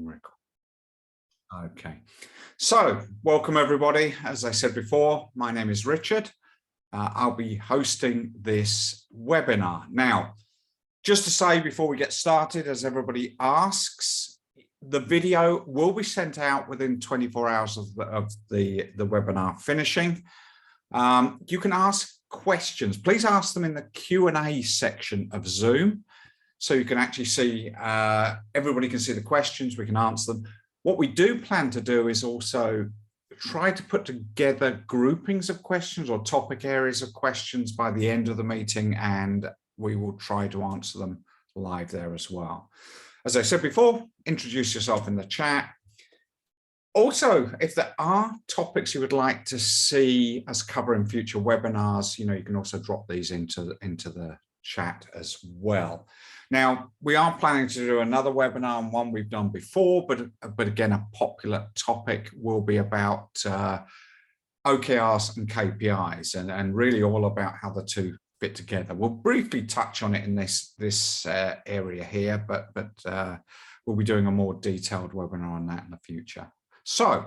Record. Okay, so welcome everybody. As I said before, my name is Richard. I'll be hosting this webinar. Now, just to say before we get started, as everybody asks, the video will be sent out within 24 hours of the webinar finishing. You can ask questions. Please ask them in the Q&A section of Zoom. So you can actually see, everybody can see the questions, we can answer them. What we do plan to do is also try to put together groupings of questions or topic areas of questions by the end of the meeting, and we will try to answer them live there as well. As I said before, introduce yourself in the chat. Also, if there are topics you would like to see us cover in future webinars, you can also drop these into the chat as well. Now, we are planning to do another webinar on one we've done before, but again, a popular topic will be about OKRs and KPIs and really all about how the two fit together. We'll briefly touch on it in this area here, but we'll be doing a more detailed webinar on that in the future. So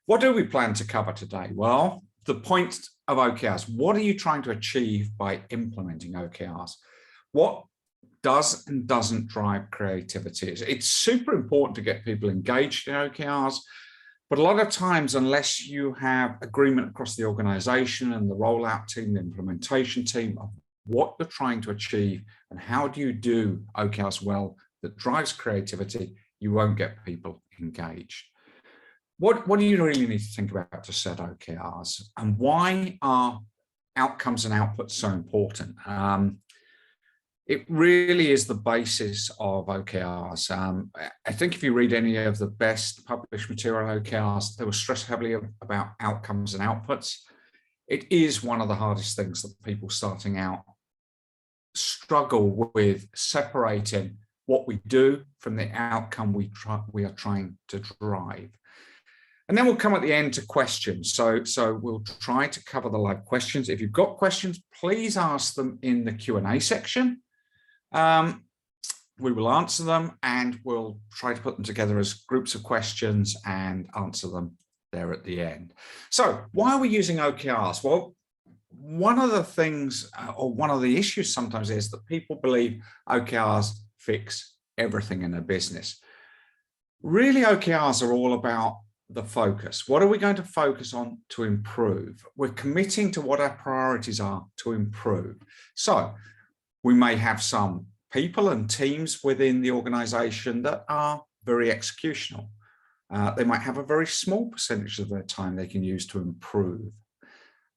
what do we plan to cover today? Well, the point of OKRs. What are you trying to achieve by implementing OKRs? What does and doesn't drive creativity? It's super important to get people engaged in OKRs, but a lot of times, unless you have agreement across the organization and the rollout team, the implementation team of what you're trying to achieve and how do you do OKRs well that drives creativity, you won't get people engaged. What do you really need to think about to set OKRs, and why are outcomes and outputs so important? It really is the basis of OKRs. I think if you read any of the best published material on OKRs, they will stress heavily about outcomes and outputs. It is one of the hardest things that people starting out struggle with, separating what we do from the outcome we are trying to drive. And then we'll come at the end to questions. So we'll try to cover the live questions. If you've got questions, please ask them in the Q&A section. We will answer them and we'll try to put them together as groups of questions and answer them there at the end. So why are we using OKRs? Well, one of the things or one of the issues sometimes is that people believe OKRs fix everything in a business. Really, OKRs are all about the focus. What are we going to focus on to improve? We're committing to what our priorities are to improve. So we may have some people and teams within the organization that are very executional. They might have a very small percentage of their time they can use to improve.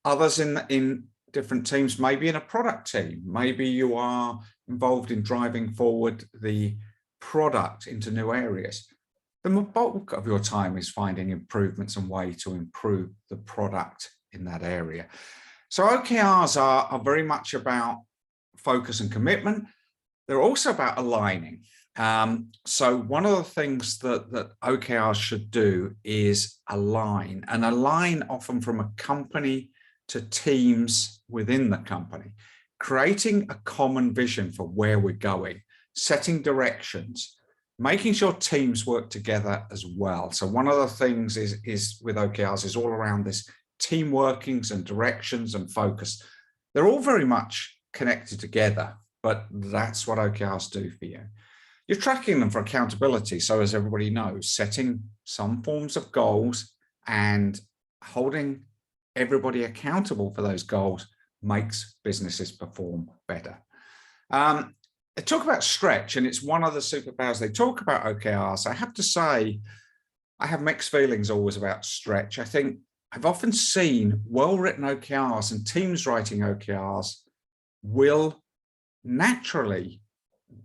Others in different teams, maybe in a product team, maybe you are involved in driving forward the product into new areas. The bulk of your time is finding improvements and way to improve the product in that area. So OKRs are very much about focus and commitment. They're also about aligning. So one of the things that OKRs should do is align, and align often from a company to teams within the company, creating a common vision for where we're going, setting directions, making sure teams work together as well. So one of the things is with OKRs is all around this team workings and directions and focus. They're all very much connected together, but that's what OKRs do for you. You're tracking them for accountability. So as everybody knows, setting some forms of goals and holding everybody accountable for those goals makes businesses perform better. They talk about stretch, and it's one of the superpowers. They talk about OKRs. I have to say, I have mixed feelings always about stretch. I think I've often seen well-written OKRs and teams writing OKRs will naturally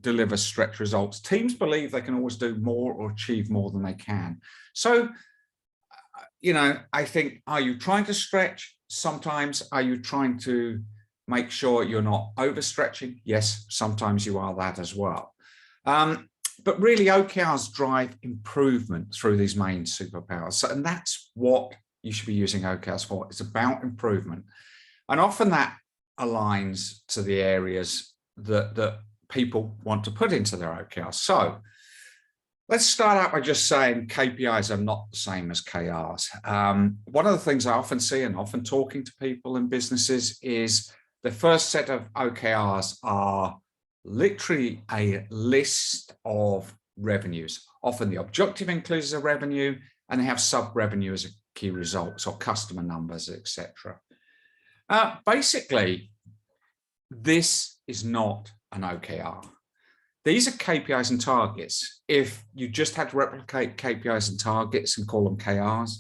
deliver stretch results. Teams believe they can always do more or achieve more than they can. So, I think, are you trying to stretch? Sometimes. Are you trying to make sure you're not overstretching? Yes, sometimes you are that as well. But really, OKRs drive improvement through these main superpowers. So, and that's what you should be using OKRs for. It's about improvement. And often that aligns to the areas that people want to put into their OKRs. So Let's start out by just saying KPIs are not the same as KRs. One of the things I often see and often talking to people in businesses is the first set of OKRs are literally a list of revenues. Often the objective includes a revenue and they have sub-revenue as a key results or customer numbers, etc. Basically, this is not an OKR. These are KPIs and targets. If you just had to replicate KPIs and targets and call them KRs,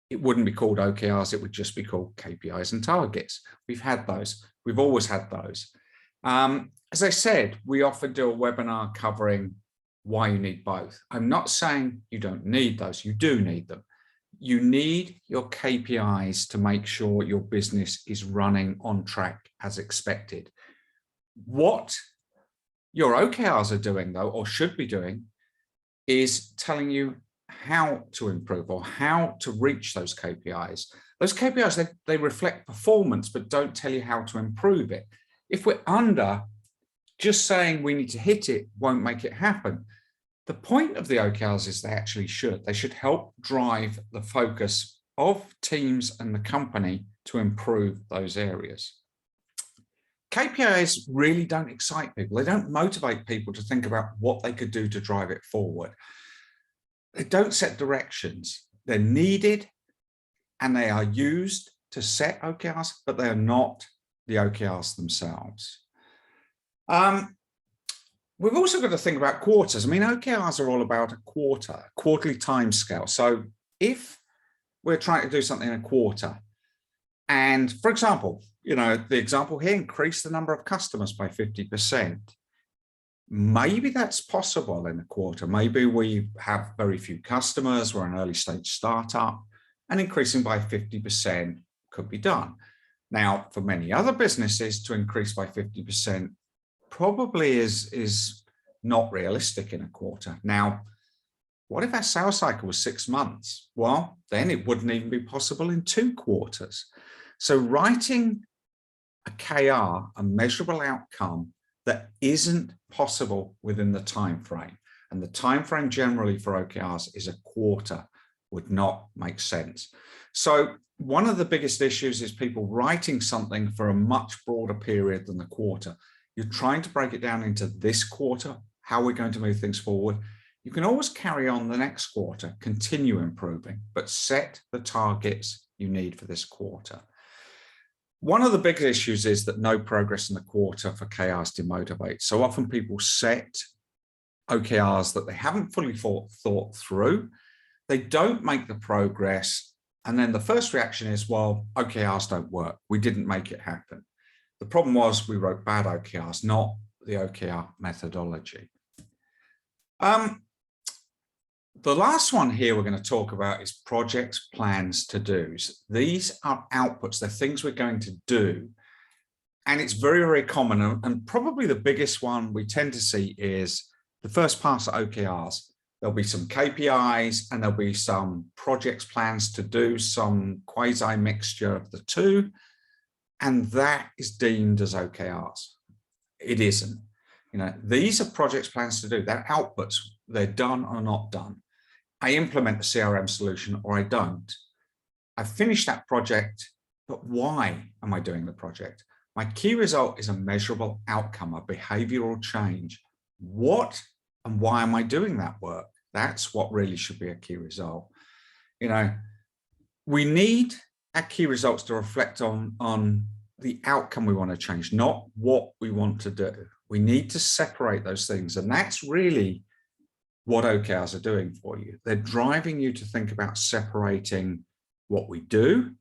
it wouldn't be called OKRs, it would just be called KPIs and targets. We've had those. We've always had those. As I said, we often do a webinar covering why you need both. I'm not saying you don't need those, you do need them. You need your KPIs to make sure your business is running on track as expected. What your OKRs are doing, though, or should be doing, is telling you how to improve or how to reach those KPIs. Those KPIs, they reflect performance, but don't tell you how to improve it. If we're under, just saying we need to hit it won't make it happen. The point of the OKRs is they actually should. They should help drive the focus of teams and the company to improve those areas. KPIs really don't excite people. They don't motivate people to think about what they could do to drive it forward. They don't set directions. They're needed and they are used to set OKRs, but they are not the OKRs themselves. We've also got to think about quarters. I mean, OKRs are all about a quarterly timescale. So if we're trying to do something in a quarter, and for example, the example here, increase the number of customers by 50%. Maybe that's possible in a quarter. Maybe we have very few customers, we're an early stage startup, and increasing by 50% could be done. Now, for many other businesses, to increase by 50% probably is not realistic in a quarter. Now, what if our sales cycle was 6 months? Well, then it wouldn't even be possible in 2 quarters. So writing a KR, a measurable outcome that isn't possible within the time frame, and the time frame generally for OKRs is a quarter, would not make sense. So one of the biggest issues is people writing something for a much broader period than the quarter. You're trying to break it down into this quarter, how we're going to move things forward. You can always carry on the next quarter, continue improving, but set the targets you need for this quarter. One of the big issues is that no progress in the quarter for KRs demotivates. So often people set OKRs that they haven't fully thought through. They don't make the progress. And then the first reaction is, well, OKRs don't work. We didn't make it happen. The problem was we wrote bad OKRs, not the OKR methodology. The last one here we're going to talk about is projects, plans, to-dos. These are outputs. They're things we're going to do. And it's very, very common. And probably the biggest one we tend to see is the first pass at OKRs. There'll be some KPIs and there'll be some projects, plans, to do, some quasi mixture of the two. And that is deemed as OKRs. It isn't. These are projects, plans, to do. They're outputs. They're done or not done. I implement the CRM solution or I don't. I finish that project, but why am I doing the project? My key result is a measurable outcome, a behavioral change. What and why am I doing that work? That's what really should be a key result. We need our key results to reflect on the outcome we want to change, not what we want to do. We need to separate those things. And that's really what OKRs are doing for you. They're driving you to think about separating what we do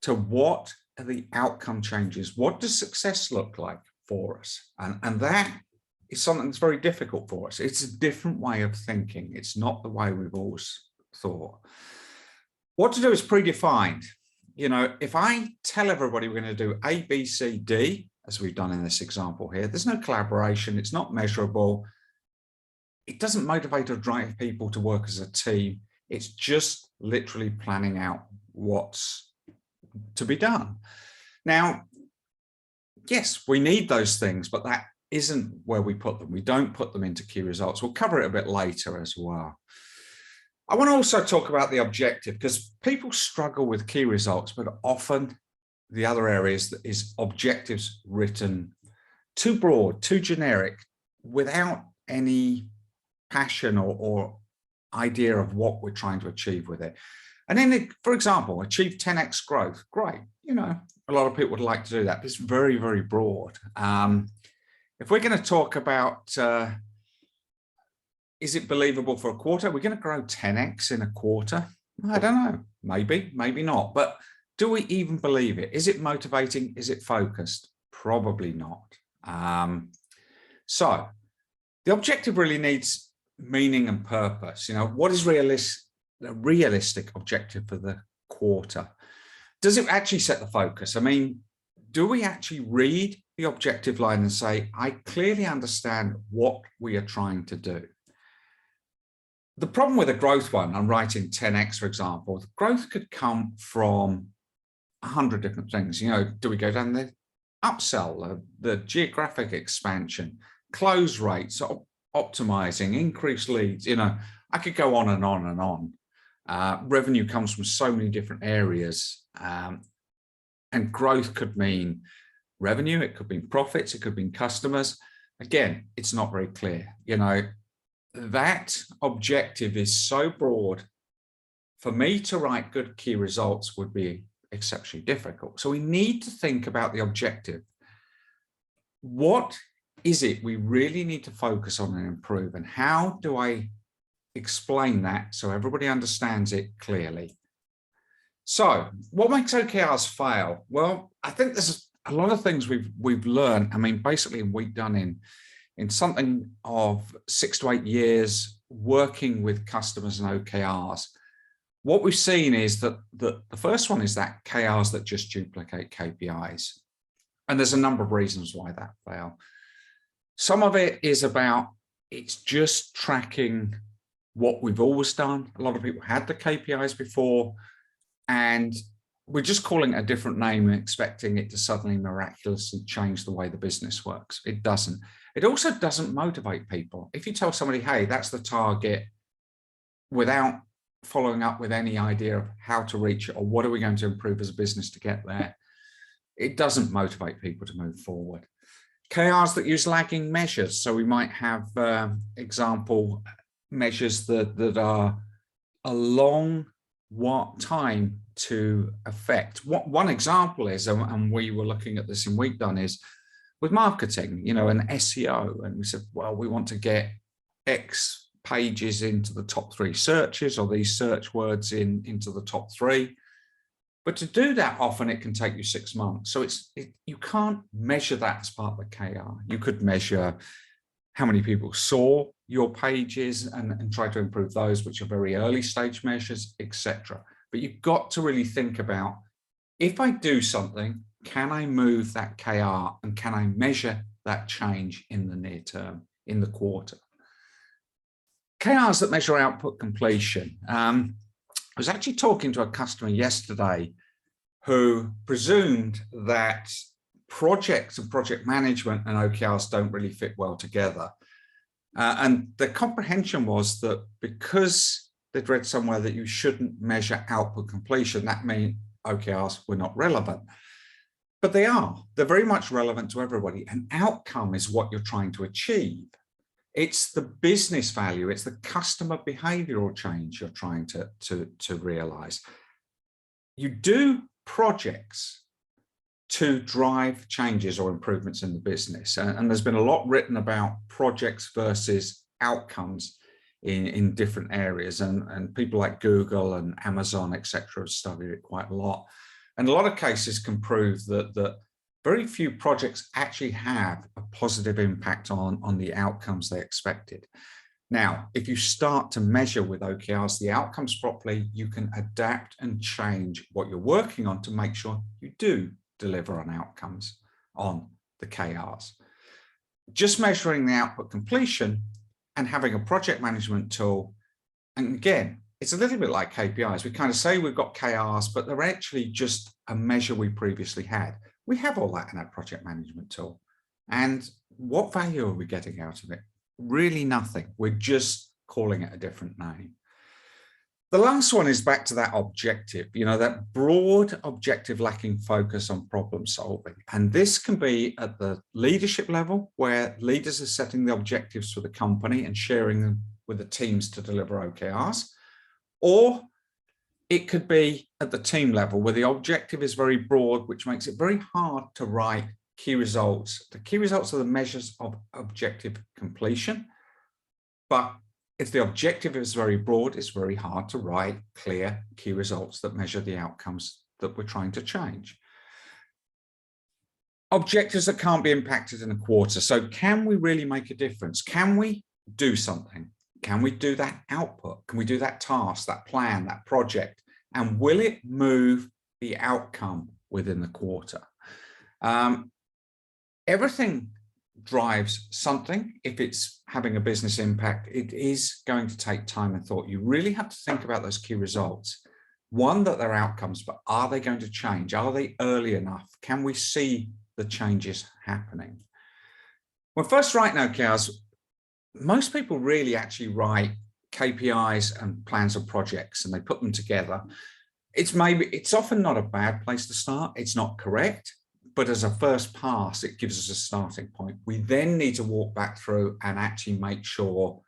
to what are the outcome changes. What does success look like for us? And that is something that's very difficult for us. It's a different way of thinking. It's not the way we've always thought. What to do is predefined. If I tell everybody we're going to do A, B, C, D, as we've done in this example here, there's no collaboration. It's not measurable. It doesn't motivate or drive people to work as a team. It's just literally planning out what's to be done. Now, yes, we need those things, but that isn't where we put them. We don't put them into key results. We'll cover it a bit later as well. I want to also talk about the objective, because people struggle with key results, but often the other areas is objectives written too broad, too generic, without any passion or idea of what we're trying to achieve with it. And then, for example, achieve 10x growth. Great. You know, a lot of people would like to do that. It's very, very broad. If we're going to talk about, is it believable for a quarter? We're going to grow 10x in a quarter? I don't know. Maybe, maybe not. But do we even believe it? Is it motivating? Is it focused? Probably not. So the objective really needs meaning and purpose. You know, what is a realistic objective for the quarter? Does it actually set the focus? I mean, do we actually read the objective line and say, I clearly understand what we are trying to do? The problem with a growth one, I'm writing 10x, for example, the growth could come from 100 different things. You know, do we go down the upsell, the geographic expansion, close rates, optimizing, increased leads? You know, I could go on and on and on. Revenue comes from so many different areas, and growth could mean revenue, it could mean profits, it could mean customers. Again, it's not very clear. You know, that objective is so broad. For me to write good key results would be exceptionally difficult. So we need to think about the objective. What is it we really need to focus on and improve? And how do I explain that so everybody understands it clearly? So what makes OKRs fail? Well, I think there's a lot of things we've learned. I mean, basically we've done in something of 6 to 8 years working with customers and OKRs. What we've seen is that the first one is that KRs that just duplicate KPIs. And there's a number of reasons why that fail. Some of it is about it's just tracking what we've always done. A lot of people had the KPIs before, and we're just calling it a different name and expecting it to suddenly miraculously change the way the business works. It doesn't. It also doesn't motivate people. If you tell somebody, hey, that's the target, without following up with any idea of how to reach it or what are we going to improve as a business to get there, it doesn't motivate people to move forward. KRs that use lagging measures. So we might have example measures that are a long time to affect. One example is, and we were looking at this in Weekdone, is with marketing, you know, and SEO. And we said, well, we want to get X pages into the top 3 searches, or these search words into the top 3. But to do that, often it can take you 6 months. So you can't measure that as part of the KR. You could measure how many people saw your pages and try to improve those, which are very early stage measures, etc. But you've got to really think about, if I do something, can I move that KR and can I measure that change in the near term, in the quarter? KRs that measure output completion. I was actually talking to a customer yesterday who presumed that projects and project management and OKRs don't really fit well together. And the comprehension was that because they'd read somewhere that you shouldn't measure output completion, that meant OKRs were not relevant. But they are. They're very much relevant to everybody. An outcome is what you're trying to achieve. It's the business value. It's the customer behavioral change you're trying to realize. You do projects to drive changes or improvements in the business. And there's been a lot written about projects versus outcomes in different areas. And people like Google and Amazon, etc., have studied it quite a lot. And a lot of cases can prove that very few projects actually have a positive impact on the outcomes they expected. Now, if you start to measure with OKRs the outcomes properly, you can adapt and change what you're working on to make sure you do deliver on outcomes on the KRs. Just measuring the output completion and having a project management tool, and again, it's a little bit like KPIs. We kind of say we've got KRs, but they're actually just a measure we previously had. We have all that in our project management tool. And what value are we getting out of it? Really nothing. We're just calling it a different name. The last one is back to that objective, that broad objective lacking focus on problem solving. And this can be at the leadership level, where leaders are setting the objectives for the company and sharing them with the teams to deliver OKRs. Or it could be at the team level, where the objective is very broad, which makes it very hard to write key results. The key results are the measures of objective completion, but if the objective is very broad, it's very hard to write clear key results that measure the outcomes that we're trying to change. Objectives that can't be impacted in a quarter. So can we really make a difference? Can we do something? Can we do that output? Can we do that task, that plan, that project? And will it move the outcome within the quarter? Everything drives something. If it's having a business impact, it is going to take time and thought. You really have to think about those key results. One, that they're outcomes, but are they going to change? Are they early enough? Can we see the changes happening? When first writing OKRs, most people really actually write KPIs and plans of projects, and they put them together. It's often not a bad place to start. It's not correct, but as a first pass, it gives us a starting point. We then need to walk back through and actually make sure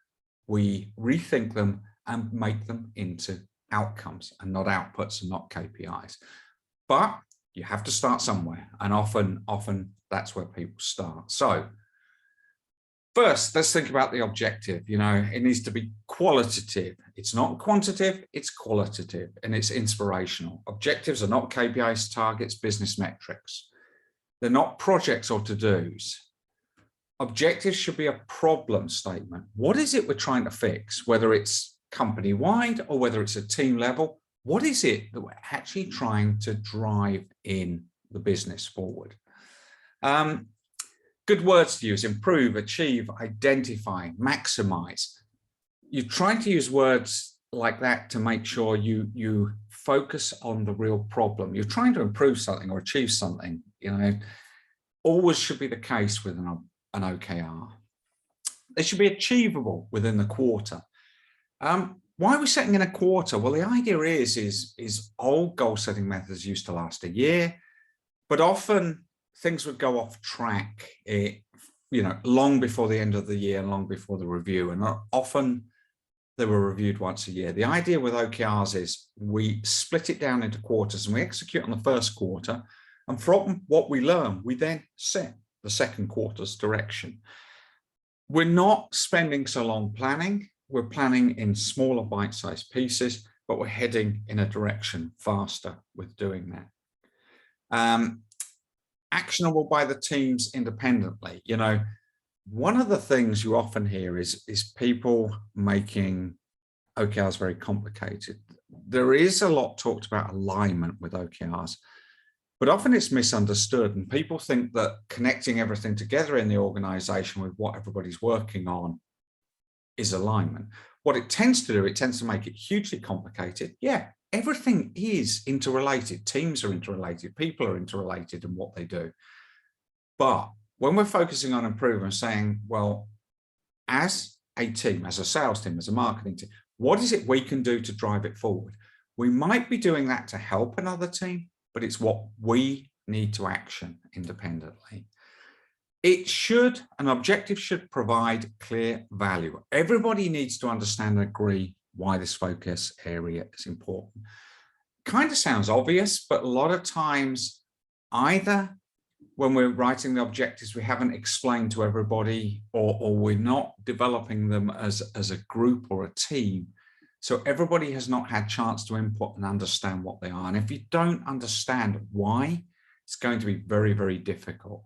we rethink them and make them into outcomes and not outputs and not KPIs. But you have to start somewhere, and often that's where people start. So first, let's think about the objective. It needs to be qualitative. It's not quantitative, it's qualitative, and it's inspirational. Objectives are not KPIs, targets, business metrics. They're not projects or to-dos. Objectives should be a problem statement. What is it we're trying to fix? Whether it's company-wide or whether it's a team level, what is it that we're actually trying to drive in the business forward? Good words to use: improve, achieve, identify, maximize. You're trying to use words like that to make sure you focus on the real problem. You're trying to improve something or achieve something. Always should be the case with an OKR. They should be achievable within the quarter. Why are we setting in a quarter? Well, the idea is old goal setting methods used to last a year, but often things would go off track, long before the end of the year and long before the review, and often they were reviewed once a year. The idea with OKRs is we split it down into quarters and we execute on the first quarter, and from what we learn, we then set the second quarter's direction. We're not spending so long planning. We're planning in smaller bite-sized pieces, but we're heading in a direction faster with doing that. Actionable by the teams independently. One of the things you often hear is people making OKRs very complicated. There is a lot talked about alignment with OKRs, but often it's misunderstood, and people think that connecting everything together in the organization with what everybody's working on is alignment. What it tends to do, it tends to make it hugely complicated. Yeah, everything is interrelated. Teams are interrelated. People are interrelated in what they do. But when we're focusing on improvement, saying, well, as a team, as a sales team, as a marketing team, what is it we can do to drive it forward? We might be doing that to help another team, but it's what we need to action independently. An objective should provide clear value. Everybody needs to understand and agree why this focus area is important. Kind of sounds obvious, but a lot of times, either when we're writing the objectives, we haven't explained to everybody, or we're not developing them as a group or a team. So everybody has not had chance to input and understand what they are. And if you don't understand why, it's going to be very, very difficult.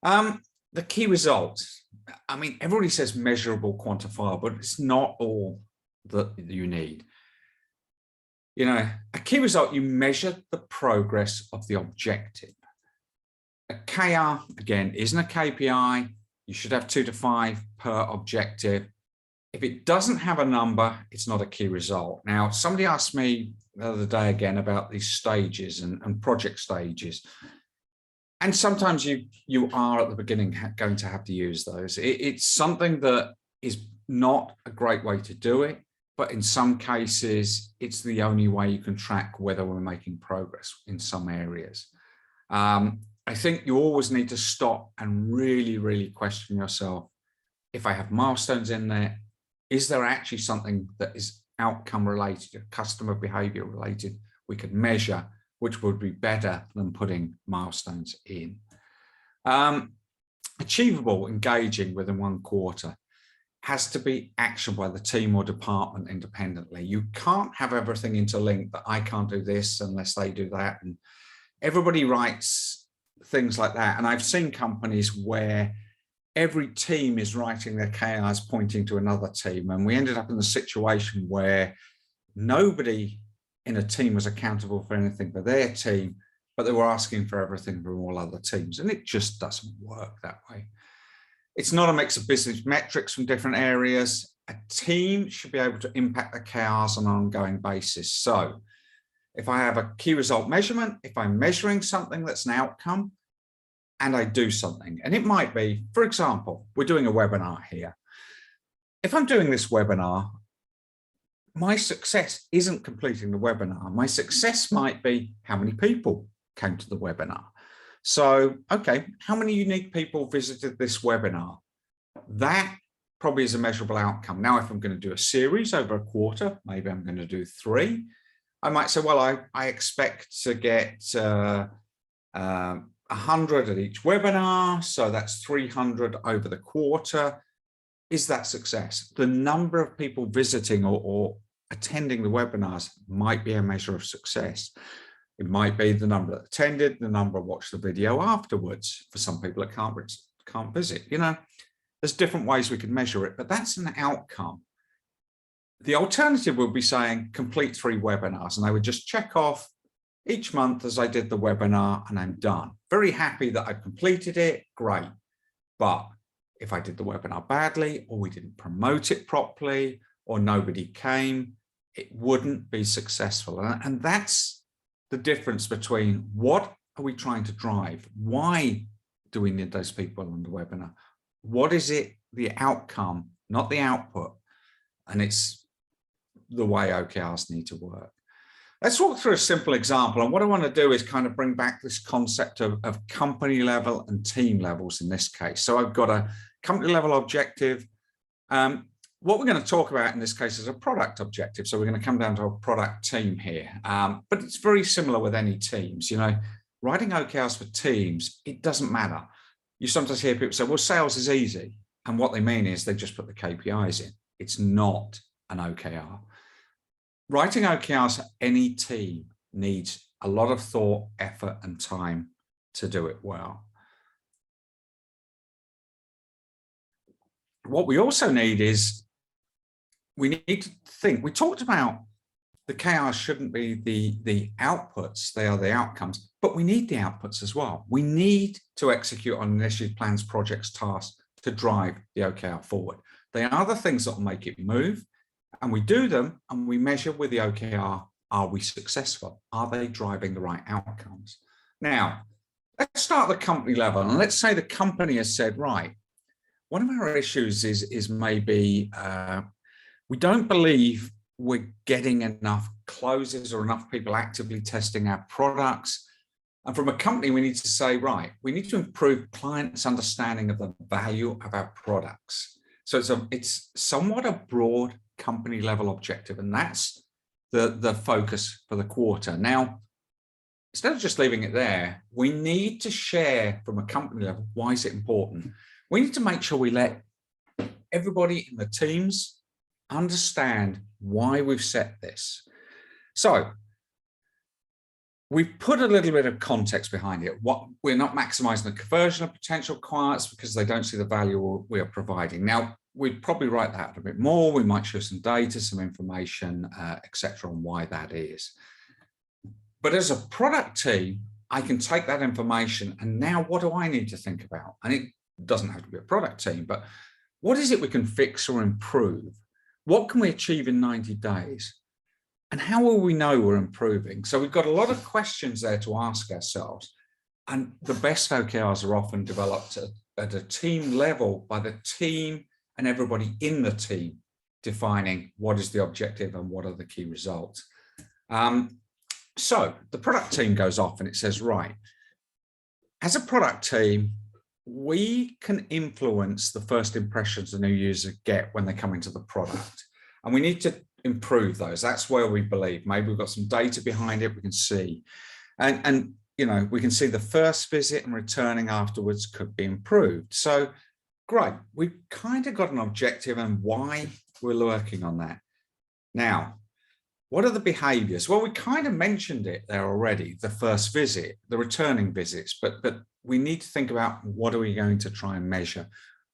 The key results. Everybody says measurable, quantifiable, but it's not all that you need. A key result, you measure the progress of the objective. A KR, again, isn't a KPI. You should have 2 to 5 per objective. If it doesn't have a number, it's not a key result. Now, somebody asked me the other day again about these stages and project stages. And sometimes you are at the beginning going to have to use those. It's something that is not a great way to do it, but in some cases, it's the only way you can track whether we're making progress in some areas. I think you always need to stop and really, really question yourself. If I have milestones in there, is there actually something that is outcome related, customer behavior related, we could measure, which would be better than putting milestones in. Achievable, engaging within 1 quarter has to be actioned by the team or department independently. You can't have everything interlinked, that I can't do this unless they do that. And everybody writes things like that. And I've seen companies where every team is writing their KPIs pointing to another team. And we ended up in a situation where nobody in a team was accountable for anything for their team, but they were asking for everything from all other teams. And it just doesn't work that way. It's not a mix of business metrics from different areas. A team should be able to impact the KPIs on an ongoing basis. So if I have a key result measurement, if I'm measuring something that's an outcome and I do something, and it might be, for example, we're doing a webinar here. If I'm doing this webinar, my success isn't completing the webinar. My success might be how many people came to the webinar. So, okay, how many unique people visited this webinar? That probably is a measurable outcome. Now, if I'm going to do a series over a quarter, maybe I'm going to do 3. I might say, well, I expect to get 100 at each webinar. So that's 300 over the quarter. Is that success? The number of people visiting or attending the webinars might be a measure of success. It might be the number that attended, the number watched the video afterwards. For some people that can't visit, you know, there's different ways we can measure it, but that's an outcome. The alternative would be saying complete 3 webinars, and I would just check off each month as I did the webinar and I'm done. Very happy that I've completed it, great. But if I did the webinar badly, or we didn't promote it properly, or nobody came, it wouldn't be successful. And that's the difference between what are we trying to drive? Why do we need those people on the webinar? What is it, the outcome, not the output? And it's the way OKRs need to work. Let's walk through a simple example. And what I want to do is kind of bring back this concept of company level and team levels in this case. So I've got a company level objective. What we're going to talk about in this case is a product objective. So we're going to come down to a product team here. But it's very similar with any teams. You know, writing OKRs for teams, it doesn't matter. You sometimes hear people say, well, sales is easy. And what they mean is they just put the KPIs in. It's not an OKR. Writing OKRs for any team needs a lot of thought, effort, and time to do it well. What we also need is we need to think. We talked about the KPIs shouldn't be the outputs, they are the outcomes, but we need the outputs as well. We need to execute on initiatives, plans, projects, tasks to drive the OKR forward. They are the things that will make it move, and we do them and we measure with the OKR, are we successful? Are they driving the right outcomes? Now, let's start at the company level, and let's say the company has said, right, one of our issues is maybe we don't believe we're getting enough closes or enough people actively testing our products. And from a company, we need to say, right, we need to improve clients' understanding of the value of our products. So it's somewhat a broad company level objective, and that's the focus for the quarter. Now, instead of just leaving it there, we need to share from a company level, why is it important? We need to make sure we let everybody in the teams understand why we've set this. So we've put a little bit of context behind it. We're not maximizing the conversion of potential clients because they don't see the value we are providing. Now, we'd probably write that a bit more. We might show some data, some information, etc., on why that is. But as a product team, I can take that information and now what do I need to think about? And it doesn't have to be a product team, but what is it we can fix or improve? What can we achieve in 90 days? And how will we know we're improving? So we've got a lot of questions there to ask ourselves. And the best OKRs are often developed at a team level by the team and everybody in the team defining what is the objective and what are the key results. So the product team goes off and it says, right, as a product team, we can influence the first impressions a new user get when they come into the product. And we need to improve those. That's where we believe. Maybe we've got some data behind it we can see. And you know, we can see the first visit and returning afterwards could be improved. So great, we've kind of got an objective and why we're working on that. Now, what are the behaviors? Well, we kind of mentioned it there already, the first visit, the returning visits, but we need to think about what are we going to try and measure?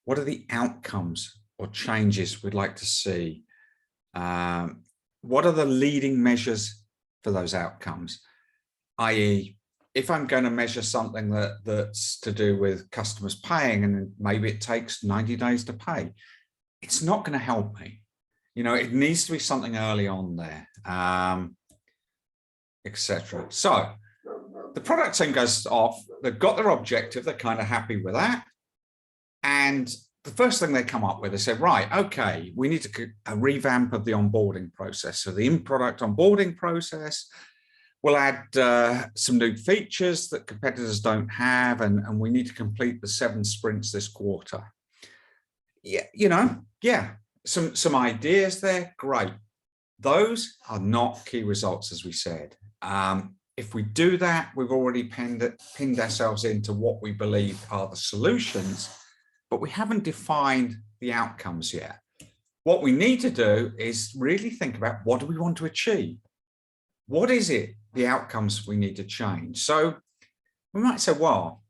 What are the outcomes or changes we'd like to see? What are the leading measures for those outcomes? i.e., if I'm going to measure something that's to do with customers paying and maybe it takes 90 days to pay, it's not going to help me. You know, it needs to be something early on there, etc. So the product team goes off, they've got their objective, they're kind of happy with that. And the first thing they come up with, they say, right, okay, we need a revamp of the onboarding process. So the in-product onboarding process, we'll add some new features that competitors don't have, and we need to complete the 7 sprints this quarter. Yeah, you know, yeah, some ideas there, great. Those are not key results, as we said. If we do that, we've already pinned ourselves into what we believe are the solutions, but we haven't defined the outcomes yet. What we need to do is really think about what do we want to achieve? What is it, the outcomes we need to change? So we might say, well,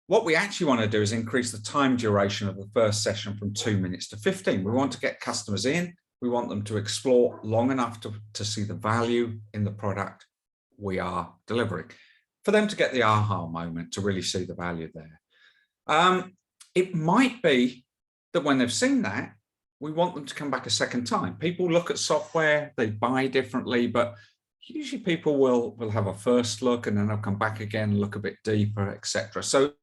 what we actually want to do is increase the time duration of the first session from 2 minutes to 15. We want to get customers in. We want them to explore long enough to see the value in the product we are delivering, for them to get the aha moment, to really see the value there. It might be that when they've seen that, we want them to come back a second time. People look at software, they buy differently, but usually people will have a first look and then they'll come back again, look a bit deeper, etc. So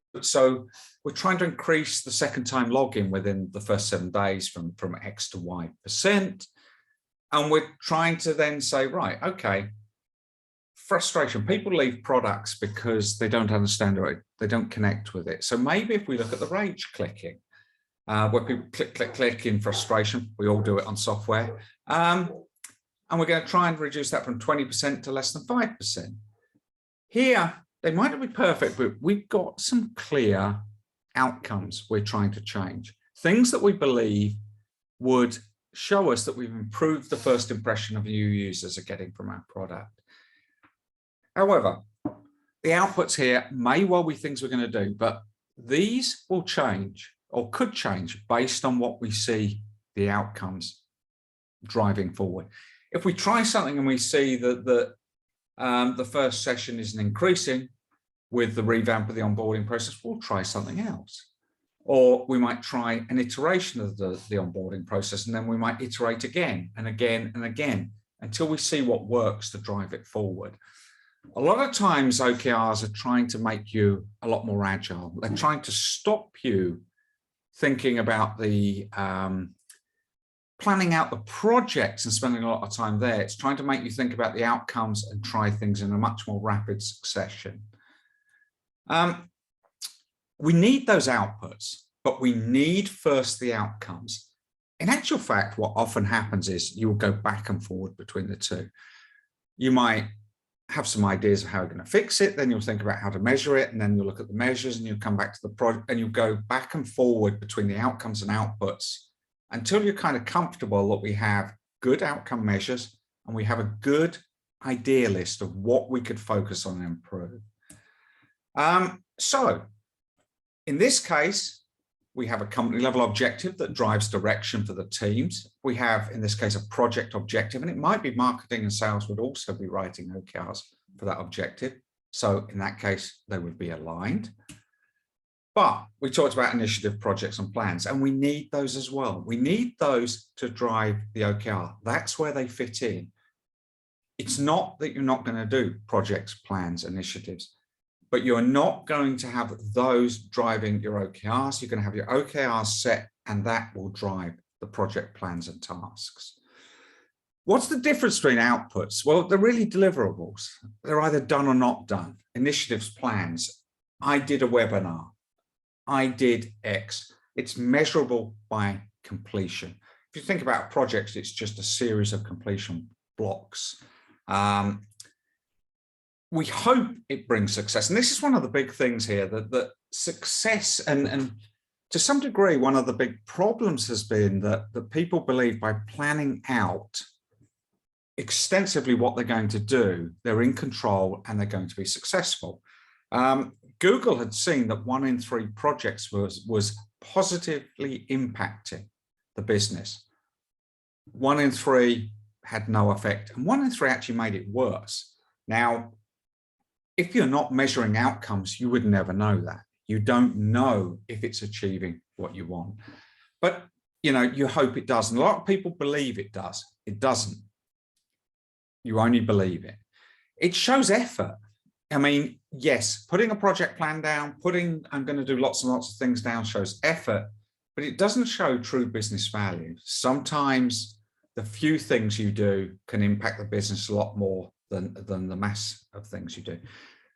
we're trying to increase the second time login within the first 7 days from X to Y%. And we're trying to then say, right, okay, frustration. People leave products because they don't understand it, they don't connect with it. So maybe if we look at the rage clicking, where people click, click, click in frustration, we all do it on software. And we're going to try and reduce that from 20% to less than 5%. Here, they might not be perfect, but we've got some clear outcomes we're trying to change. Things that we believe would show us that we've improved the first impression of new users are getting from our product. However, the outputs here may well be things we're going to do, but these will change or could change based on what we see the outcomes driving forward. If we try something and we see that the first session isn't increasing with the revamp of the onboarding process, we'll try something else. Or we might try an iteration of the onboarding process, and then we might iterate again and again and again until we see what works to drive it forward. A lot of times OKRs are trying to make you a lot more agile. They're trying to stop you thinking about the planning out the projects and spending a lot of time there. It's trying to make you think about the outcomes and try things in a much more rapid succession. We need those outputs, but we need first the outcomes. In actual fact, what often happens is you'll go back and forward between the two. You might have some ideas of how you're going to fix it, then you'll think about how to measure it, and then you'll look at the measures and you'll come back to the project and you'll go back and forward between the outcomes and outputs until you're kind of comfortable that we have good outcome measures and we have a good idea list of what we could focus on and improve. So in this case, we have a company level objective that drives direction for the teams. We have, in this case, a project objective, and it might be marketing and sales would also be writing OKRs for that objective. So in that case, they would be aligned. But we talked about initiative, projects, and plans, and we need those as well. We need those to drive the OKR. That's where they fit in. It's not that you're not going to do projects, plans, initiatives. but you're not going to have those driving your OKRs. You're going to have your OKRs set, and that will drive the project plans and tasks. What's the difference between outputs? Well, they're really deliverables. They're either done or not done. Initiatives, plans. I did a webinar. I did X. It's measurable by completion. If you think about projects, it's just a series of completion blocks. We hope it brings success. And this is one of the big things here, that success, and to some degree, one of the big problems has been that people believe by planning out extensively what they're going to do, they're in control and they're going to be successful. Google had seen that 1 in 3 projects was positively impacting the business. 1 in 3 had no effect, and 1 in 3 actually made it worse. Now, if you're not measuring outcomes, you would never know that. You don't know if it's achieving what you want. But, you know, you hope it does. And a lot of people believe it does. It doesn't. You only believe it. It shows effort. I mean, yes, putting a project plan down, I'm going to do lots and lots of things down shows effort, but it doesn't show true business value. Sometimes the few things you do can impact the business a lot more than the mass of things you do.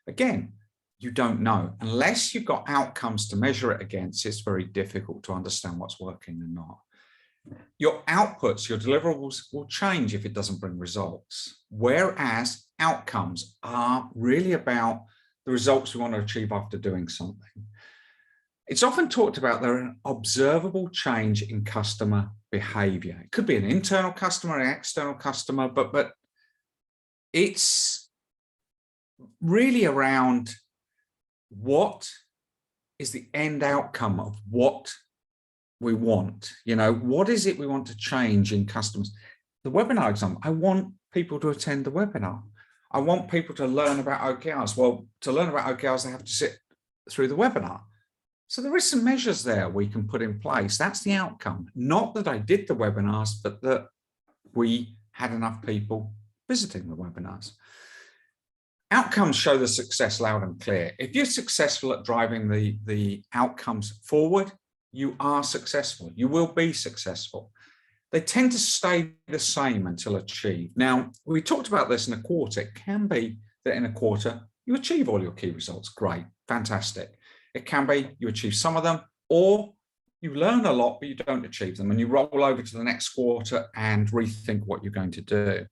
Again, you don't know. Unless you've got outcomes to measure it against, it's very difficult to understand what's working and not. Your outputs, your deliverables will change if it doesn't bring results, whereas outcomes are really about the results we want to achieve after doing something. It's often talked about there an observable change in customer behavior. It could be an internal customer, an external customer, but it's really around what is the end outcome of what we want. You know, what is it we want to change in customers? The webinar example, I want people to attend the webinar. I want people to learn about OKRs. Well, to learn about OKRs, they have to sit through the webinar. So there is some measures there we can put in place. That's the outcome. Not that I did the webinars, but that we had enough people visiting the webinars. Outcomes show the success loud and clear. If you're successful at driving the outcomes forward, you are successful. You will be successful. They tend to stay the same until achieved. Now, we talked about this in a quarter. It can be that in a quarter, you achieve all your key results. Great, fantastic. It can be you achieve some of them, or you learn a lot, but you don't achieve them, and you roll over to the next quarter and rethink what you're going to do.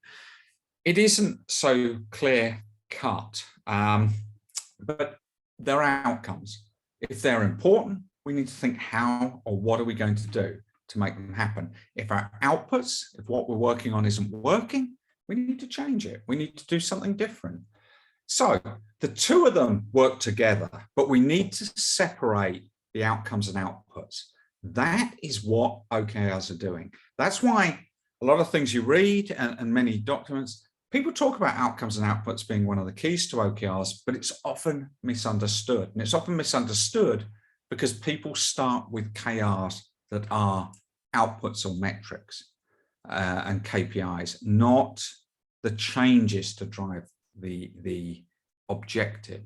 It isn't so clear cut, but there are outcomes. If they're important, we need to think how or what are we going to do to make them happen. If our outputs, if what we're working on isn't working, we need to change it. We need to do something different. So the two of them work together, but we need to separate the outcomes and outputs. That is what OKRs are doing. That's why a lot of things you read and many documents, people talk about outcomes and outputs being one of the keys to OKRs, but it's often misunderstood. And it's often misunderstood because people start with KRs that are outputs or metrics and KPIs, not the changes to drive the objective.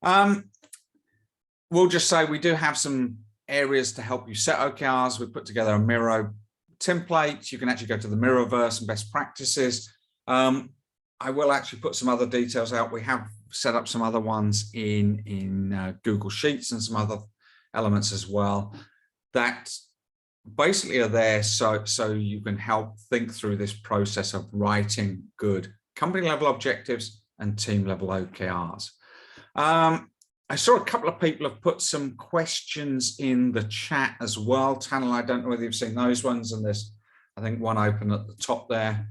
We'll just say we do have some areas to help you set OKRs. We've put together a Miro template. You can actually go to the Miroverse and best practices. I will actually put some other details out. We have set up some other ones in Google Sheets and some other elements as well that basically are there so you can help think through this process of writing good company level objectives and team level OKRs. I saw a couple of people have put some questions in the chat as well. Tanel, I don't know whether you've seen those ones, and there's, I think, one open at the top there.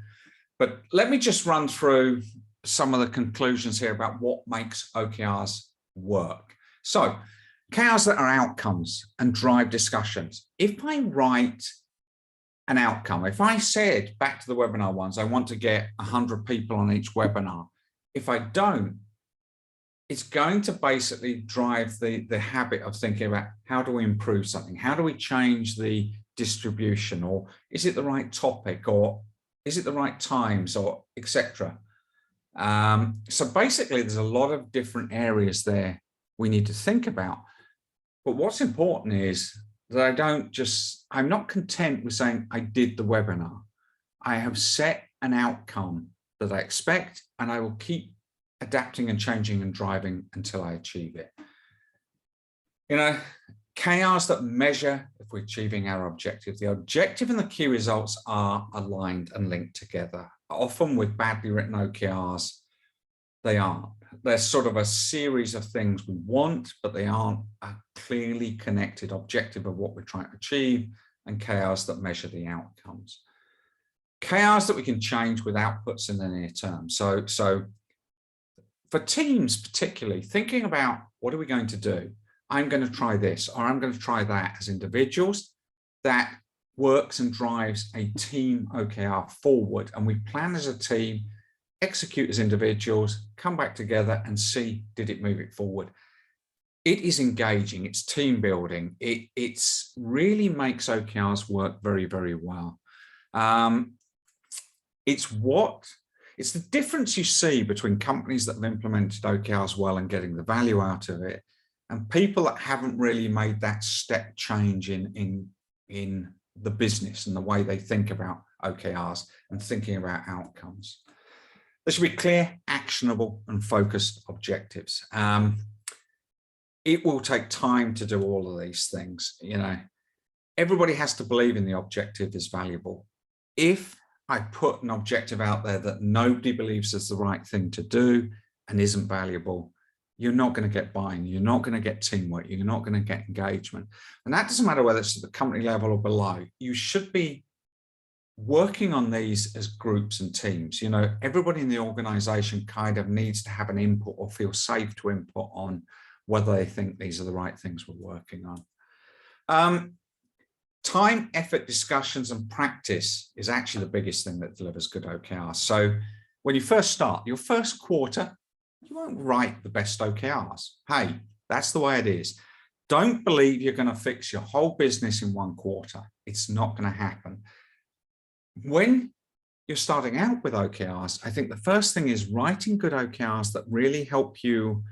But let me just run through some of the conclusions here about what makes OKRs work. So, OKRs that are outcomes and drive discussions. If I write an outcome, if I said back to the webinar ones, I want to get 100 people on each webinar. If I don't, it's going to basically drive the habit of thinking about how do we improve something? How do we change the distribution? Or is it the right topic? Or is it the right times? Or etc. So basically, there's a lot of different areas there we need to think about. But what's important is that I'm not content with saying I did the webinar. I have set an outcome that I expect, and I will keep adapting and changing and driving until I achieve it. You know, KRs that measure if we're achieving our objective. The objective and the key results are aligned and linked together. Often with badly written OKRs, they aren't. They're sort of a series of things we want, but they aren't a clearly connected objective of what we're trying to achieve, and KRs that measure the outcomes. KRs that we can change with outputs in the near term. So for teams particularly, thinking about what are we going to do? I'm going to try this, or I'm going to try that as individuals. That works and drives a team OKR forward. And we plan as a team, execute as individuals, come back together and see, did it move it forward? It is engaging, it's team building. It's really makes OKRs work very, very well. It's the difference you see between companies that have implemented OKRs well and getting the value out of it, and people that haven't really made that step change in the business and the way they think about OKRs and thinking about outcomes. There should be clear, actionable, and focused objectives. It will take time to do all of these things. You know, everybody has to believe in the objective is valuable. If I put an objective out there that nobody believes is the right thing to do and isn't valuable, you're not going to get buy-in, you're not going to get teamwork, you're not going to get engagement. And that doesn't matter whether it's at the company level or below. You should be working on these as groups and teams. You know, everybody in the organization kind of needs to have an input or feel safe to input on whether they think these are the right things we're working on. Time, effort, discussions, and practice is actually the biggest thing that delivers good OKRs. So when you first start, your first quarter, you won't write the best OKRs. Hey, that's the way it is. Don't believe you're going to fix your whole business in one quarter. It's not going to happen. When you're starting out with OKRs, I think the first thing is writing good OKRs that really help you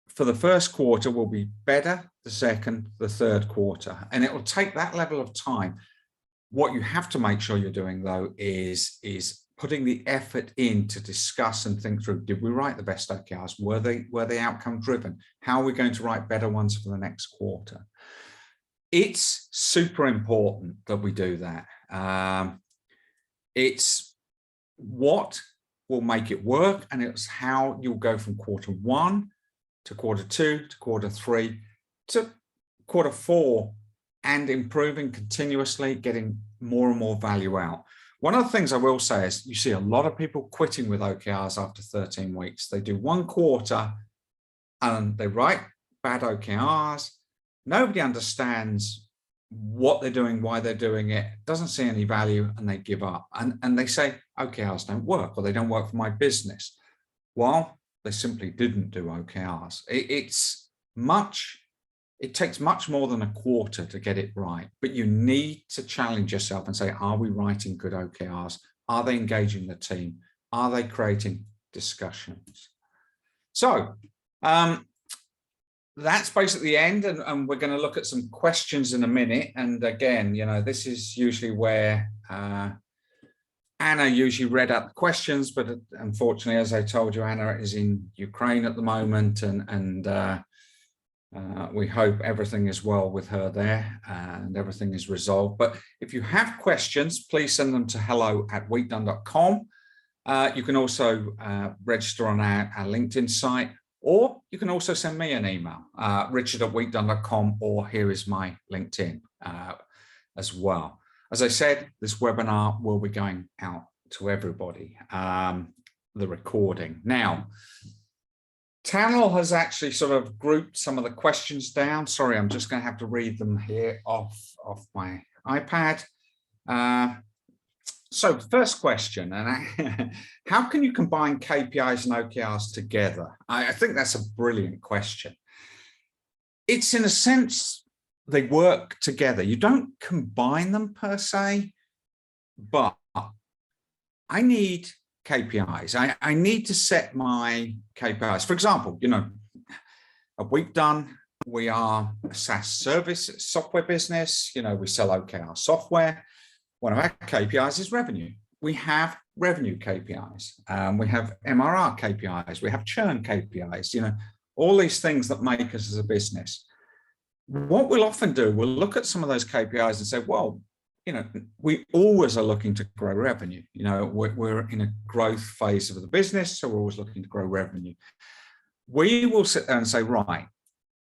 for the first quarter will be better the second, the third quarter, and it will take that level of time. What you have to make sure you're doing, though, is putting the effort in to discuss and think through, did we write the best OKRs? Were they outcome driven? How are we going to write better ones for the next quarter? It's super important that we do that. It's what will make it work, and it's how you'll go from quarter one to quarter two, to quarter three, to quarter four, and improving continuously, getting more and more value out. One of the things I will say is you see a lot of people quitting with OKRs after 13 weeks. They do one quarter and they write bad OKRs. Nobody understands what they're doing, why they're doing it, doesn't see any value, and they give up. And they say, OKRs don't work, or they don't work for my business. Well, they simply didn't do OKRs. It takes much more than a quarter to get it right, but you need to challenge yourself and say, are we writing good OKRs? Are they engaging the team? Are they creating discussions? So that's basically the end, and we're going to look at some questions in a minute. And again, you know, this is usually where Anna usually read out the questions, but unfortunately, as I told you, Anna is in Ukraine at the moment, and we hope everything is well with her there and everything is resolved. But if you have questions, please send them to hello@weekdone.com. You can also register on our LinkedIn site, or you can also send me an email, richard@weekdone.com, or here is my LinkedIn as well. As I said, this webinar will be going out to everybody, the recording. Now, Tanel has actually sort of grouped some of the questions down. Sorry, I'm just going to have to read them here off my iPad. So first question, and how can you combine KPIs and OKRs together? I think that's a brilliant question. It's in a sense, they work together. You don't combine them per se, but I need KPIs. I need to set my KPIs. For example, at Weekdone, we are a SaaS service software business. We sell OKR software. One of our KPIs is revenue. We have revenue KPIs. We have MRR KPIs. We have churn KPIs. All these things that make us as a business. What we'll often do, we'll look at some of those KPIs and say, well, we always are looking to grow revenue. We're in a growth phase of the business, so we're always looking to grow revenue. We will sit there and say, right,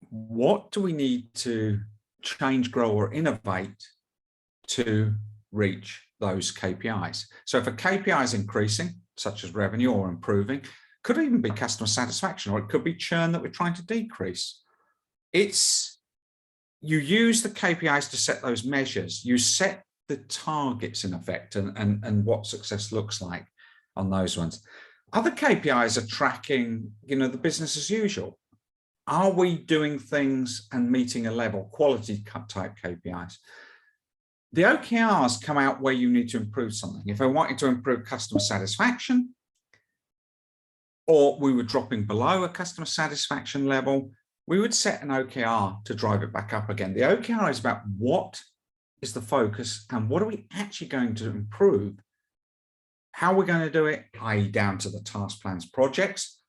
what do we need to change, grow, or innovate to reach those KPIs? So if a KPI is increasing, such as revenue, or improving, could even be customer satisfaction, or it could be churn that we're trying to decrease. You use the KPIs to set those measures. You set the targets in effect and what success looks like on those ones. Other KPIs are tracking, the business as usual. Are we doing things and meeting a level, quality type KPIs? The OKRs come out where you need to improve something. If I wanted to improve customer satisfaction, or we were dropping below a customer satisfaction level, we would set an OKR to drive it back up again. The OKR is about what is the focus and what are we actually going to improve? How we're going to do it, i.e. down to the task plans, projects,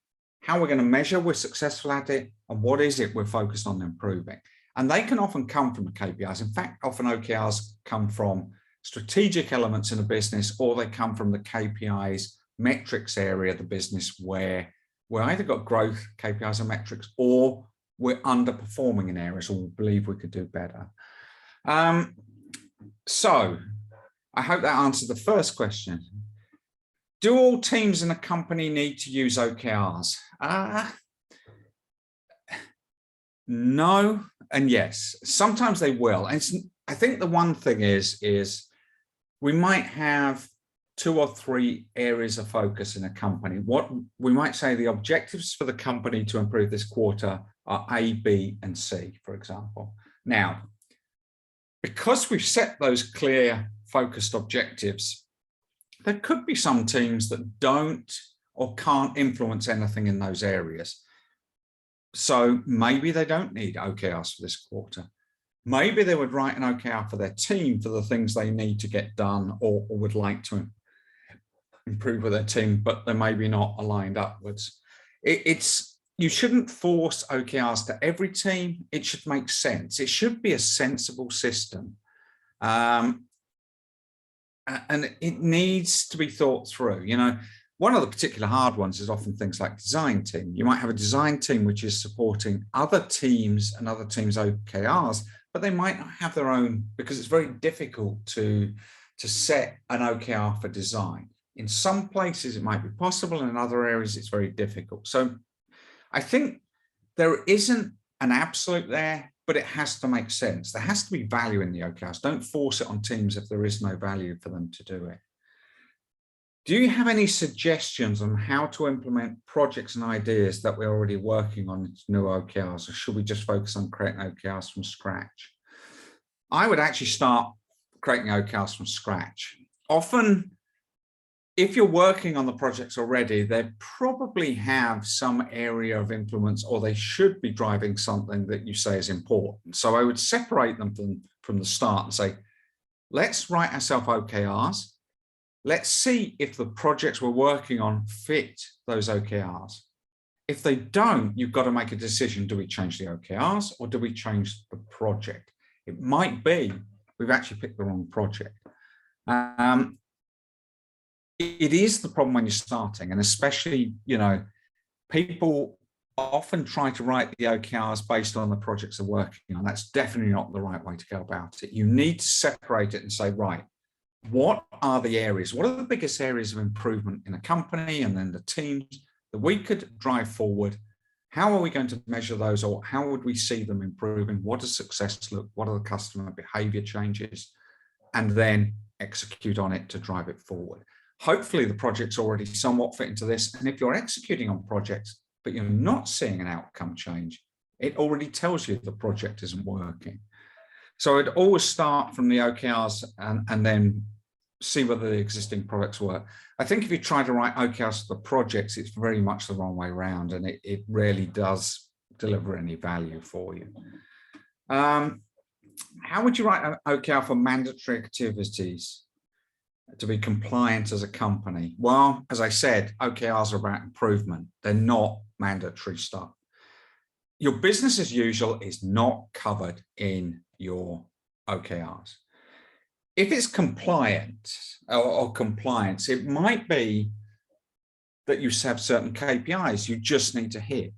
how we're going to measure we're successful at it, and what is it we're focused on improving. And they can often come from the KPIs. In fact, often OKRs come from strategic elements in a business, or they come from the KPIs metrics area of the business where we either got growth KPIs and metrics, or we're underperforming in areas, or we believe we could do better. So I hope that answered the first question. Do all teams in a company need to use OKRs? No and yes. Sometimes they will. And I think the one thing is we might have 2 or 3 areas of focus in a company. What we might say the objectives for the company to improve this quarter are A, B, and C, for example. Now, because we've set those clear focused objectives, there could be some teams that don't or can't influence anything in those areas. So maybe they don't need OKRs for this quarter. Maybe they would write an OKR for their team for the things they need to get done or would like to improve with their team, but they're maybe not aligned upwards. You shouldn't force OKRs to every team. It should make sense. It should be a sensible system. And it needs to be thought through. One of the particular hard ones is often things like design team. You might have a design team which is supporting other teams and other teams' OKRs, but they might not have their own, because it's very difficult to set an OKR for design. In some places it might be possible, and in other areas it's very difficult. So I think there isn't an absolute there, but it has to make sense. There has to be value in the OKRs. Don't force it on teams if there is no value for them to do it. Do you have any suggestions on how to implement projects and ideas that we're already working on into new OKRs, or should we just focus on creating OKRs from scratch? I would actually start creating OKRs from scratch. Often, if you're working on the projects already, they probably have some area of influence, or they should be driving something that you say is important. So I would separate them from the start and say, let's write ourselves OKRs. Let's see if the projects we're working on fit those OKRs. If they don't, you've got to make a decision. Do we change the OKRs or do we change the project? It might be we've actually picked the wrong project. It is the problem when you're starting, and especially, people often try to write the OKRs based on the projects they're working on. That's definitely not the right way to go about it. You need to separate it and say, right, what are the areas? What are the biggest areas of improvement in a company and then the teams that we could drive forward? How are we going to measure those, or how would we see them improving? What does success look? What are the customer behavior changes? And then execute on it to drive it forward. Hopefully the project's already somewhat fit into this. And if you're executing on projects, but you're not seeing an outcome change, it already tells you the project isn't working. So I'd always start from the OKRs and then see whether the existing products work. I think if you try to write OKRs for the projects, it's very much the wrong way around, and it rarely does deliver any value for you. How would you write an OKR for mandatory activities to be compliant as a company? Well, as I said, OKRs are about improvement. They're not mandatory stuff. Your business as usual is not covered in your OKRs. If it's compliant or compliance, it might be that you have certain KPIs you just need to hit.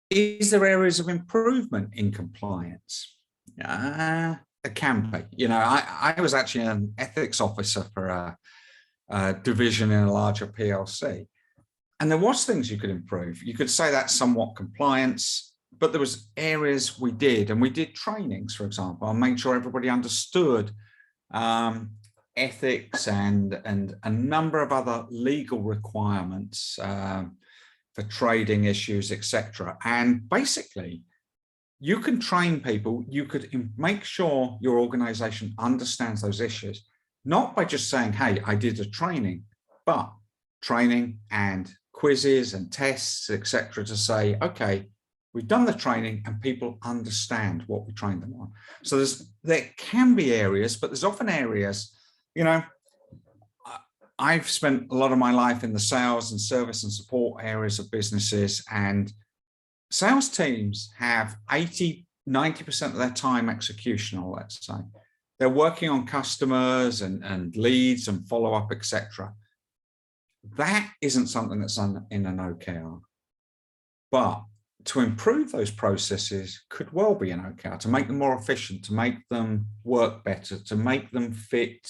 Is there areas of improvement in compliance? It can be. You know, I was actually an ethics officer for a division in a larger PLC, and there was things you could improve. You could say that's somewhat compliance, but there was areas we did, and we did trainings, for example, and made sure everybody understood ethics and a number of other legal requirements for trading issues, etc. And basically, you can train people, you could make sure your organization understands those issues, not by just saying, hey, I did a training, but training and quizzes and tests, etc., to say, okay, we've done the training and people understand what we trained them on. So there can be areas, but there's often areas, you know, I've spent a lot of my life in the sales and service and support areas of businesses, and sales teams have 80–90% of their time executional, let's say. They're working on customers and leads and follow-up, etc. That isn't something that's in an OKR. But to improve those processes could well be an OKR, to make them more efficient, to make them work better, to make them fit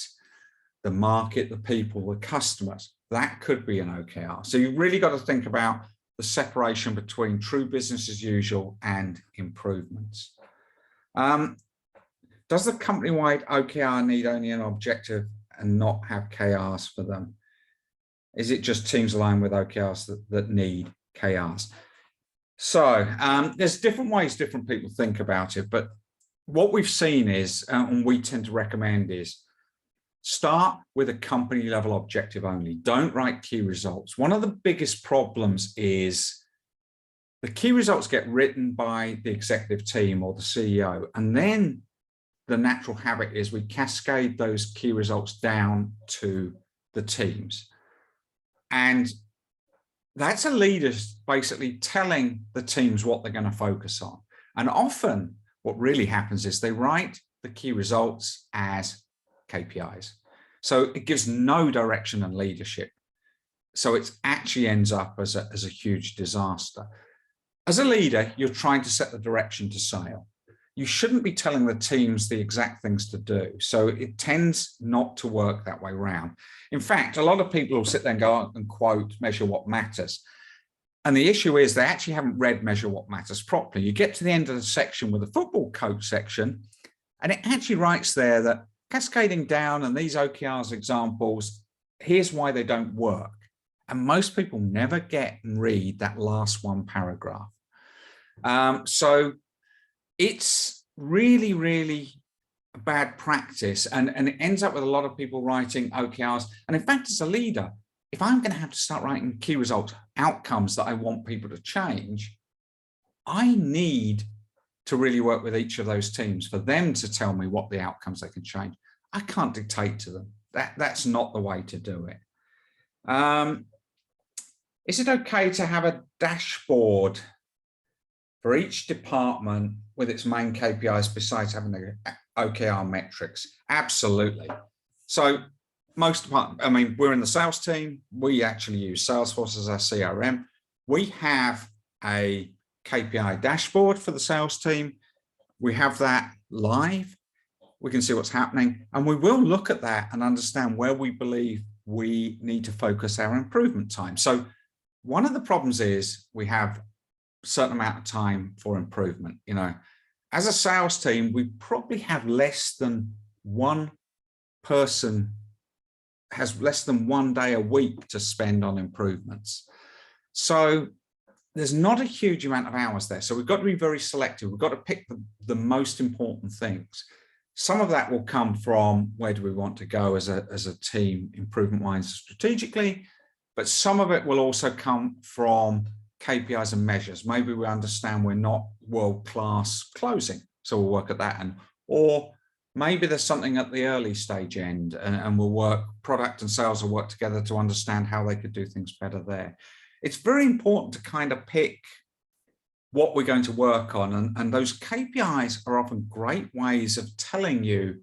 the market, the people, the customers. That could be an OKR. So you've really got to think about the separation between true business as usual and improvements. Does the company-wide OKR need only an objective and not have KRs for them? Is it just teams aligned with OKRs that need KRs? So there's different ways different people think about it, but what we've seen is, and we tend to recommend, is start with a company level objective only. Don't write key results. One of the biggest problems is the key results get written by the executive team or the CEO, and then the natural habit is we cascade those key results down to the teams. And that's a leader basically telling the teams what they're going to focus on. And often what really happens is they write the key results as KPIs. So it gives no direction and leadership. So it actually ends up as a huge disaster. As a leader, you're trying to set the direction to sale. You shouldn't be telling the teams the exact things to do. So it tends not to work that way around. In fact, a lot of people will sit there and go and quote, measure what matters. And the issue is they actually haven't read measure what matters properly. You get to the end of the section with the football coach section, and it actually writes there that cascading down and these OKRs examples, here's why they don't work. And most people never get and read that last one paragraph. So it's really, really a bad practice. And it ends up with a lot of people writing OKRs. And in fact, as a leader, if I'm going to have to start writing key results, outcomes that I want people to change, I need to really work with each of those teams for them to tell me what the outcomes they can change. I can't dictate to them. That's not the way to do it. Is it okay to have a dashboard for each department with its main KPIs besides having the OKR metrics? Absolutely. So most departments, I mean, we're in the sales team. We actually use Salesforce as our CRM. We have a KPI dashboard for the sales team. We have that live. We can see what's happening, and we will look at that and understand where we believe we need to focus our improvement time. So one of the problems is we have a certain amount of time for improvement. You know, as a sales team, we probably have less than one person has less than 1 day a week to spend on improvements. So there's not a huge amount of hours there. So we've got to be very selective. We've got to pick the most important things. Some of that will come from where do we want to go as a team, improvement-wise, strategically, but some of it will also come from KPIs and measures. Maybe we understand we're not world-class closing, so we'll work at that end. Or maybe there's something at the early stage end, and we'll work, product and sales will work together to understand how they could do things better there. It's very important to kind of pick what we're going to work on. And those KPIs are often great ways of telling you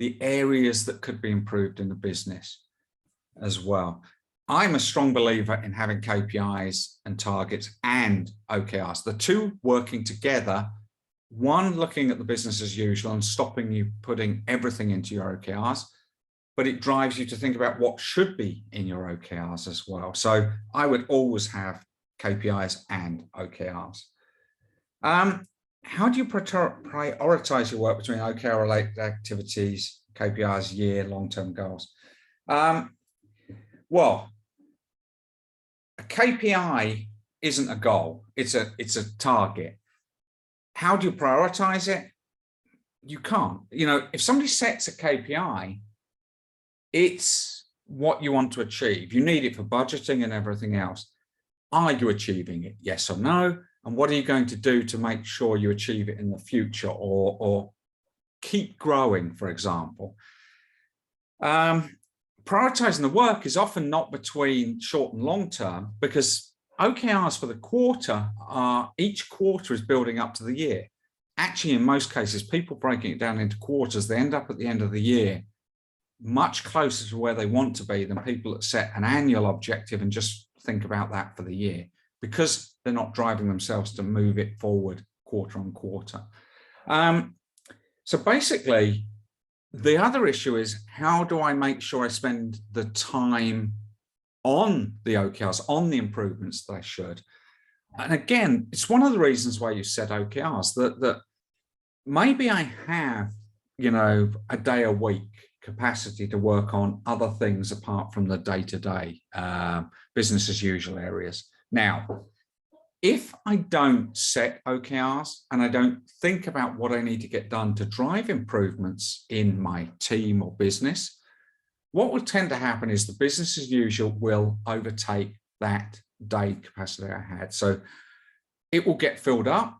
the areas that could be improved in the business as well. I'm a strong believer in having KPIs and targets and OKRs, the two working together, one looking at the business as usual and stopping you putting everything into your OKRs, but it drives you to think about what should be in your OKRs as well. So I would always have KPIs and OKRs. How do you prioritize your work between OKR related activities, KPIs, year, long-term goals? Well, a KPI isn't a goal, it's a target. How do you prioritize it? You can't. You know, if somebody sets a KPI, it's what you want to achieve. You need it for budgeting and everything else. Are you achieving it? Yes or no? And what are you going to do to make sure you achieve it in the future, or keep growing, for example? Prioritizing the work is often not between short and long term, because OKRs for the quarter are, each quarter is building up to the year. Actually, in most cases, people breaking it down into quarters, they end up at the end of the year much closer to where they want to be than people that set an annual objective and just think about that for the year, because they're not driving themselves to move it forward quarter on quarter. So basically, the other issue is, how do I make sure I spend the time on the OKRs, on the improvements that I should? And again, it's one of the reasons why you set OKRs, that maybe I have, you know, a day a week capacity to work on other things apart from the day-to-day business as usual areas. Now, if I don't set OKRs and I don't think about what I need to get done to drive improvements in my team or business, what will tend to happen is the business as usual will overtake that day capacity I had. So it will get filled up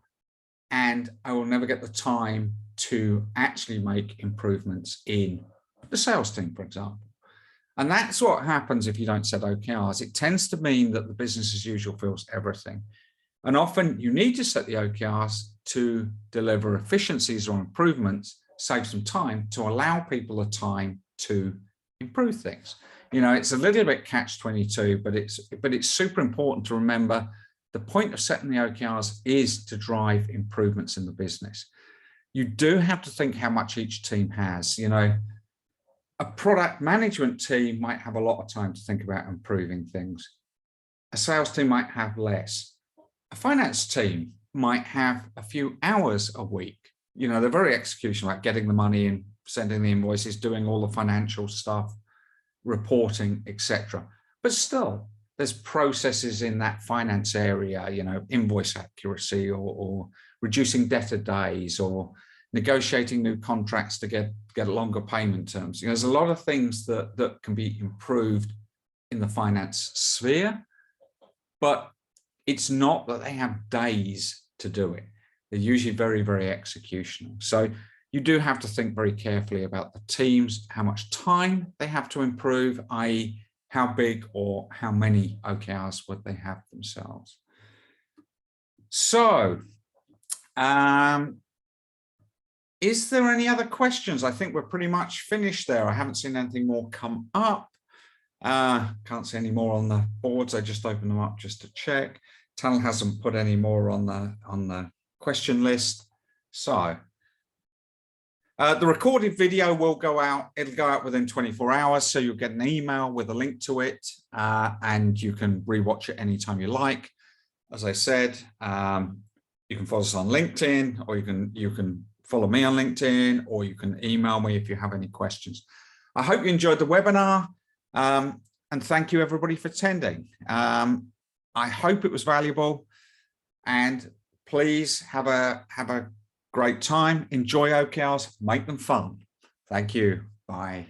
and I will never get the time to actually make improvements in the sales team, for example. And that's what happens if you don't set OKRs. It tends to mean that the business as usual fills everything. And often you need to set the OKRs to deliver efficiencies or improvements, save some time to allow people the time to improve things. You know, it's a little bit catch-22, but it's super important to remember the point of setting the OKRs is to drive improvements in the business. You do have to think how much each team has. You know, a product management team might have a lot of time to think about improving things. A sales team might have less. A finance team might have a few hours a week. You know, they're very executional, like getting the money in, sending the invoices, doing all the financial stuff, reporting, etc. But still, there's processes in that finance area, you know, invoice accuracy, or reducing debtor days, or negotiating new contracts to get longer payment terms. You know, there's a lot of things that can be improved in the finance sphere, but it's not that they have days to do it. They're usually very, very executional. So you do have to think very carefully about the teams, how much time they have to improve, i.e. how big or how many OKRs would they have themselves. So, is there any other questions? I think we're pretty much finished there. I haven't seen anything more come up. Can't see any more on the boards. I just opened them up just to check. Tal hasn't put any more on the question list. So the recorded video will go out. It'll go out within 24 hours. So you'll get an email with a link to it, and you can rewatch it anytime you like. As I said, you can follow us on LinkedIn, or you can follow me on LinkedIn, or you can email me if you have any questions. I hope you enjoyed the webinar, and thank you everybody for attending. I hope it was valuable, and please have a great time. Enjoy OKRs, make them fun. Thank you. Bye.